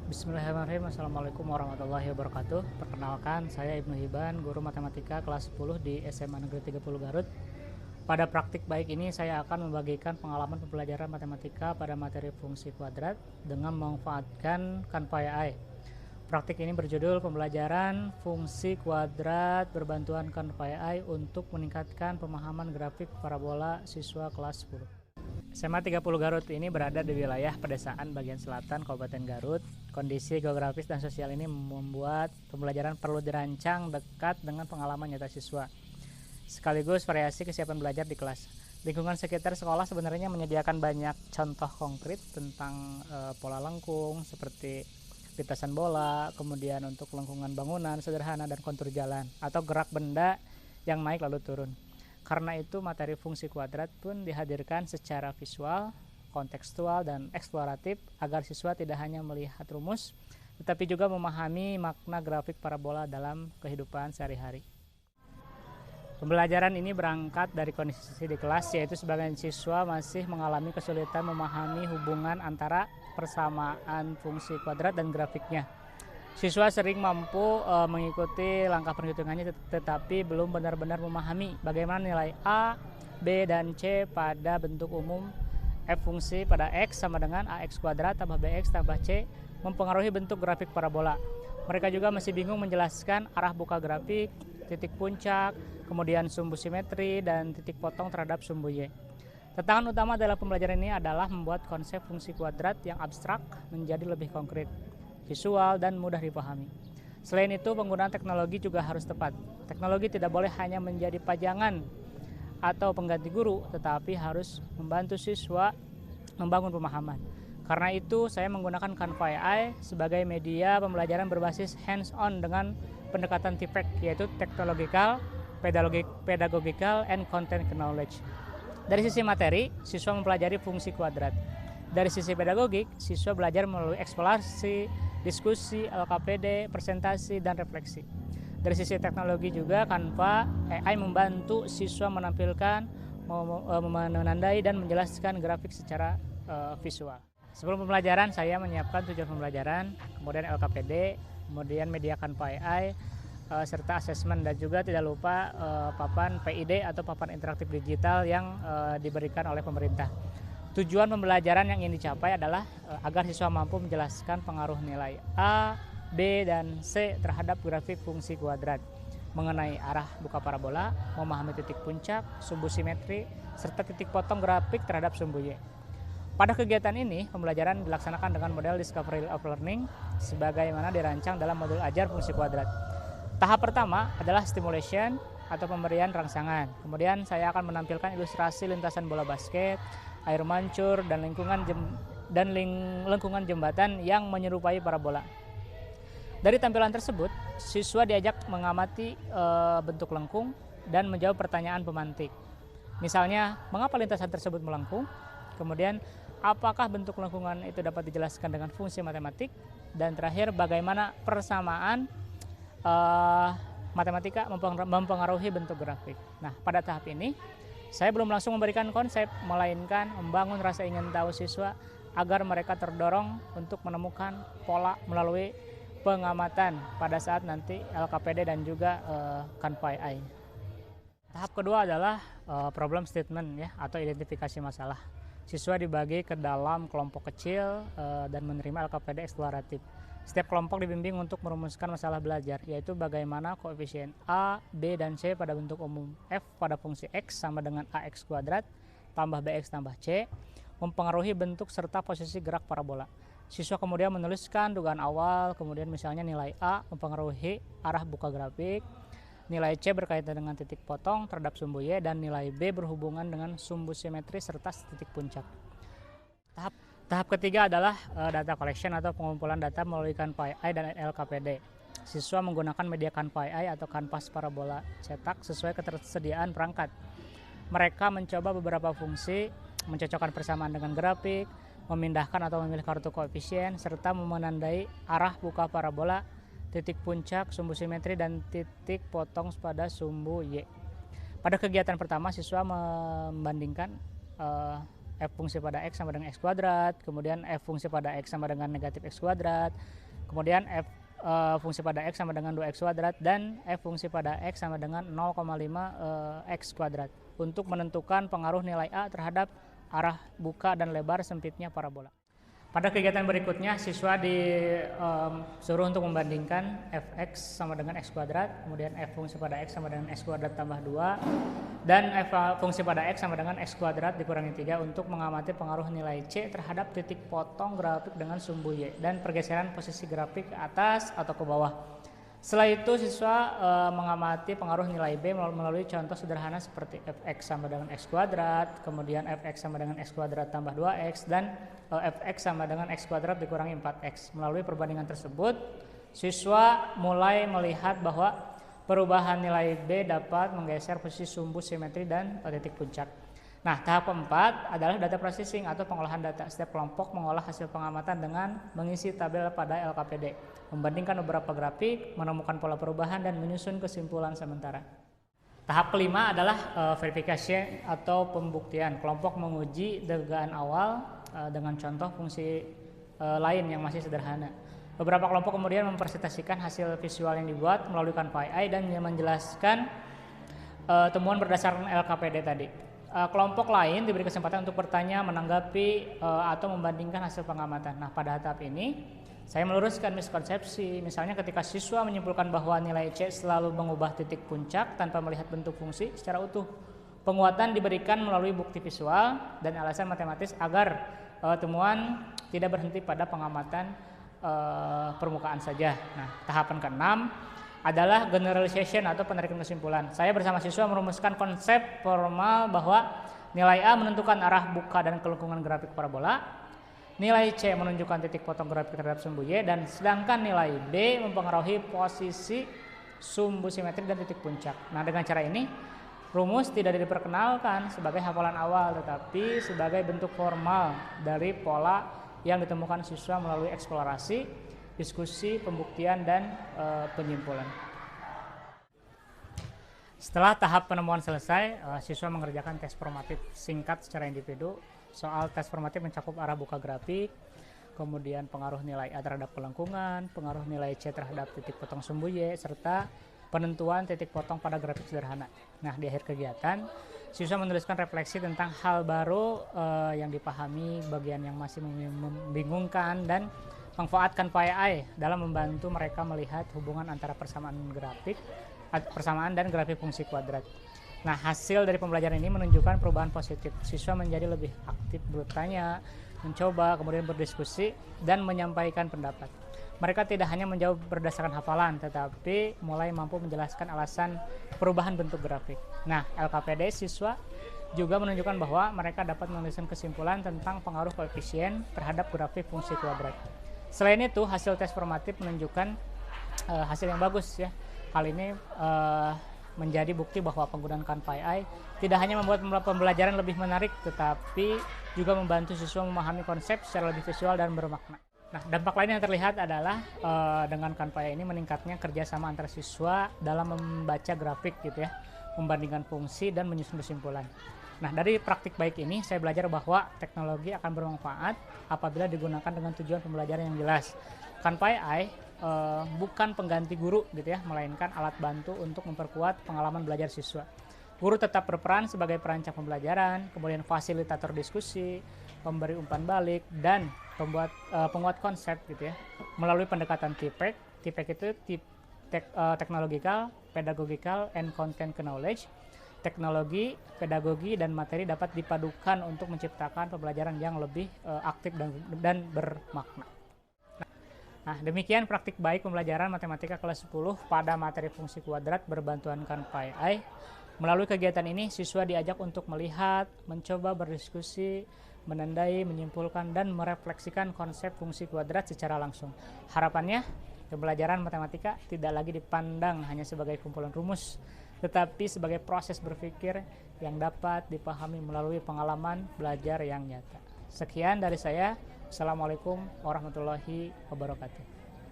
Bismillahirrahmanirrahim. Assalamualaikum warahmatullahi wabarakatuh. Perkenalkan, saya Ibnu Hiban, guru matematika kelas 10 di SMA Negeri 30 Garut. Pada praktik baik ini, saya akan membagikan pengalaman pembelajaran matematika pada materi fungsi kuadrat dengan memanfaatkan Canva AI. Praktik ini berjudul pembelajaran fungsi kuadrat berbantuan Canva AI untuk meningkatkan pemahaman grafik parabola siswa kelas 10. SMA 30 Garut ini berada di wilayah pedesaan bagian selatan Kabupaten Garut. Kondisi geografis dan sosial ini membuat pembelajaran perlu dirancang dekat dengan pengalaman nyata siswa, sekaligus variasi kesiapan belajar di kelas. Lingkungan sekitar sekolah sebenarnya menyediakan banyak contoh konkret tentang pola lengkung seperti lintasan bola, kemudian untuk lengkungan bangunan sederhana dan kontur jalan, atau gerak benda yang naik lalu turun. Karena itu materi fungsi kuadrat pun dihadirkan secara visual, kontekstual, dan eksploratif agar siswa tidak hanya melihat rumus, tetapi juga memahami makna grafik parabola dalam kehidupan sehari-hari. Pembelajaran ini berangkat dari kondisi di kelas, yaitu sebagian siswa masih mengalami kesulitan memahami hubungan antara persamaan fungsi kuadrat dan grafiknya. Siswa sering mampu mengikuti langkah perhitungannya, tetapi belum benar-benar memahami bagaimana nilai A, B, dan C pada bentuk umum f fungsi pada x sama dengan ax kuadrat tambah bx tambah c mempengaruhi bentuk grafik parabola. Mereka juga masih bingung menjelaskan arah buka grafik, titik puncak, kemudian sumbu simetri, dan titik potong terhadap sumbu y. Tantangan utama dalam pembelajaran ini adalah membuat konsep fungsi kuadrat yang abstrak menjadi lebih konkret, visual, dan mudah dipahami. Selain itu, penggunaan teknologi juga harus tepat. Teknologi tidak boleh hanya menjadi pajangan atau pengganti guru, tetapi harus membantu siswa membangun pemahaman. Karena itu, saya menggunakan Canva AI sebagai media pembelajaran berbasis hands-on dengan pendekatan TPEC, yaitu Technological, Pedagogical, and Content Knowledge. Dari sisi materi, siswa mempelajari fungsi kuadrat. Dari sisi pedagogik, siswa belajar melalui eksplorasi, diskusi, LKPD, presentasi, dan refleksi. Dari sisi teknologi juga, Canva AI membantu siswa menampilkan, menandai, dan menjelaskan grafik secara visual. Sebelum pembelajaran, saya menyiapkan tujuan pembelajaran, kemudian LKPD, kemudian media Canva AI, serta asesmen, dan juga tidak lupa papan PID atau papan interaktif digital yang diberikan oleh pemerintah. Tujuan pembelajaran yang ingin dicapai adalah agar siswa mampu menjelaskan pengaruh nilai A, B, dan C terhadap grafik fungsi kuadrat, mengenai arah buka parabola, memahami titik puncak, sumbu simetri, serta titik potong grafik terhadap sumbu Y. Pada kegiatan ini, pembelajaran dilaksanakan dengan model Discovery of Learning sebagaimana dirancang dalam modul ajar fungsi kuadrat. Tahap pertama adalah stimulation atau pemberian rangsangan. Kemudian saya akan menampilkan ilustrasi lintasan bola basket, air mancur, dan lengkungan jembatan yang menyerupai parabola. Dari tampilan tersebut, siswa diajak mengamati bentuk lengkung dan menjawab pertanyaan pemantik. Misalnya, mengapa lintasan tersebut melengkung? Kemudian, apakah bentuk lengkungan itu dapat dijelaskan dengan fungsi matematik? Dan terakhir, bagaimana persamaan matematika mempengaruhi bentuk grafik. Nah, pada tahap ini, saya belum langsung memberikan konsep, melainkan membangun rasa ingin tahu siswa agar mereka terdorong untuk menemukan pola melalui pengamatan pada saat nanti LKPD dan juga Canva AI. Tahap kedua adalah problem statement ya, atau identifikasi masalah. Siswa dibagi ke dalam kelompok kecil dan menerima LKPD eksploratif. Setiap kelompok dibimbing untuk merumuskan masalah belajar, yaitu bagaimana koefisien A, B, dan C pada bentuk umum f pada fungsi x sama dengan ax kuadrat tambah bx tambah c mempengaruhi bentuk serta posisi gerak parabola. Siswa kemudian menuliskan dugaan awal, kemudian misalnya nilai A mempengaruhi arah buka grafik, nilai C berkaitan dengan titik potong terhadap sumbu Y, dan nilai B berhubungan dengan sumbu simetri serta titik puncak. Tahap ketiga adalah data collection atau pengumpulan data melalui Canva AI dan LKPD. Siswa menggunakan media Canva AI atau kanvas parabola cetak sesuai ketersediaan perangkat. Mereka mencoba beberapa fungsi, mencocokkan persamaan dengan grafik, memindahkan atau memilih kartu koefisien, serta menandai arah buka parabola, titik puncak, sumbu simetri, dan titik potong pada sumbu Y. Pada kegiatan pertama, siswa membandingkan F fungsi pada X sama dengan X kuadrat, kemudian F fungsi pada X sama dengan negatif X kuadrat, kemudian F fungsi pada X sama dengan 2X kuadrat, dan F fungsi pada X sama dengan 0,5 X kuadrat untuk menentukan pengaruh nilai A terhadap arah buka dan lebar sempitnya parabola. Pada kegiatan berikutnya, siswa disuruh untuk membandingkan fx sama dengan x kuadrat, kemudian f fungsi pada x sama dengan x kuadrat tambah 2, dan f fungsi pada x sama dengan x kuadrat dikurangi 3 untuk mengamati pengaruh nilai c terhadap titik potong grafik dengan sumbu y dan pergeseran posisi grafik ke atas atau ke bawah. Setelah itu siswa mengamati pengaruh nilai B melalui contoh sederhana seperti fx sama dengan x kuadrat, kemudian fx sama dengan x kuadrat tambah 2x, dan fx sama dengan x kuadrat dikurangi 4x. Melalui perbandingan tersebut, siswa mulai melihat bahwa perubahan nilai B dapat menggeser posisi sumbu simetri dan titik puncak. Nah, tahap keempat adalah data processing atau pengolahan data. Setiap kelompok mengolah hasil pengamatan dengan mengisi tabel pada LKPD, membandingkan beberapa grafik, menemukan pola perubahan, dan menyusun kesimpulan sementara. Tahap kelima adalah verifikasi atau pembuktian. Kelompok menguji dugaan awal dengan contoh fungsi lain yang masih sederhana. Beberapa kelompok kemudian mempresentasikan hasil visual yang dibuat melalui Canva AI dan menjelaskan temuan berdasarkan LKPD tadi. Kelompok lain diberi kesempatan untuk bertanya, menanggapi, atau membandingkan hasil pengamatan. Nah, pada tahap ini saya meluruskan miskonsepsi. Misalnya ketika siswa menyimpulkan bahwa nilai C selalu mengubah titik puncak tanpa melihat bentuk fungsi secara utuh. Penguatan diberikan melalui bukti visual dan alasan matematis agar temuan tidak berhenti pada pengamatan permukaan saja. Nah, tahapan ke-6 adalah generalization atau penarikan kesimpulan. Saya bersama siswa merumuskan konsep formal bahwa nilai A menentukan arah buka dan kelengkungan grafik parabola, nilai C menunjukkan titik potong grafik terhadap sumbu Y, dan sedangkan nilai B mempengaruhi posisi sumbu simetri dan titik puncak. Nah, dengan cara ini rumus tidak diperkenalkan sebagai hafalan awal, tetapi sebagai bentuk formal dari pola yang ditemukan siswa melalui eksplorasi, diskusi, pembuktian, dan penyimpulan. Setelah tahap penemuan selesai, siswa mengerjakan tes formatif singkat secara individu. Soal tes formatif mencakup arah buka grafik, kemudian pengaruh nilai A terhadap kelengkungan, pengaruh nilai C terhadap titik potong sumbu Y, serta penentuan titik potong pada grafik sederhana. Nah, di akhir kegiatan, siswa menuliskan refleksi tentang hal baru yang dipahami, bagian yang masih membingungkan, dan manfaatkan AI dalam membantu mereka melihat hubungan antara persamaan dan grafik fungsi kuadrat. Nah, hasil dari pembelajaran ini menunjukkan perubahan positif. Siswa menjadi lebih aktif bertanya, mencoba, kemudian berdiskusi, dan menyampaikan pendapat. Mereka tidak hanya menjawab berdasarkan hafalan, tetapi mulai mampu menjelaskan alasan perubahan bentuk grafik. Nah, LKPD siswa juga menunjukkan bahwa mereka dapat menuliskan kesimpulan tentang pengaruh koefisien terhadap grafik fungsi kuadrat. Selain itu, hasil tes formatif menunjukkan hasil yang bagus ya. Hal ini menjadi bukti bahwa penggunaan Canva AI tidak hanya membuat pembelajaran lebih menarik, tetapi juga membantu siswa memahami konsep secara lebih visual dan bermakna. Nah, dampak lain yang terlihat adalah dengan Canva AI ini meningkatnya kerjasama antar siswa dalam membaca grafik gitu ya, membandingkan fungsi dan menyusun kesimpulan. Nah, dari praktik baik ini saya belajar bahwa teknologi akan bermanfaat apabila digunakan dengan tujuan pembelajaran yang jelas. Canva AI bukan pengganti guru gitu ya, melainkan alat bantu untuk memperkuat pengalaman belajar siswa. Guru tetap berperan sebagai perancang pembelajaran, kemudian fasilitator diskusi, pemberi umpan balik, dan penguat konsep gitu ya. Melalui pendekatan TPEC itu technological, pedagogical, and content knowledge. Teknologi, pedagogi, dan materi dapat dipadukan untuk menciptakan pembelajaran yang lebih aktif dan bermakna. Nah, demikian praktik baik pembelajaran matematika kelas 10 pada materi fungsi kuadrat berbantuan Canva AI. Melalui kegiatan ini, siswa diajak untuk melihat, mencoba berdiskusi, menandai, menyimpulkan, dan merefleksikan konsep fungsi kuadrat secara langsung. Harapannya, pembelajaran matematika tidak lagi dipandang hanya sebagai kumpulan rumus, tetapi sebagai proses berpikir yang dapat dipahami melalui pengalaman belajar yang nyata. Sekian dari saya. Assalamualaikum warahmatullahi wabarakatuh.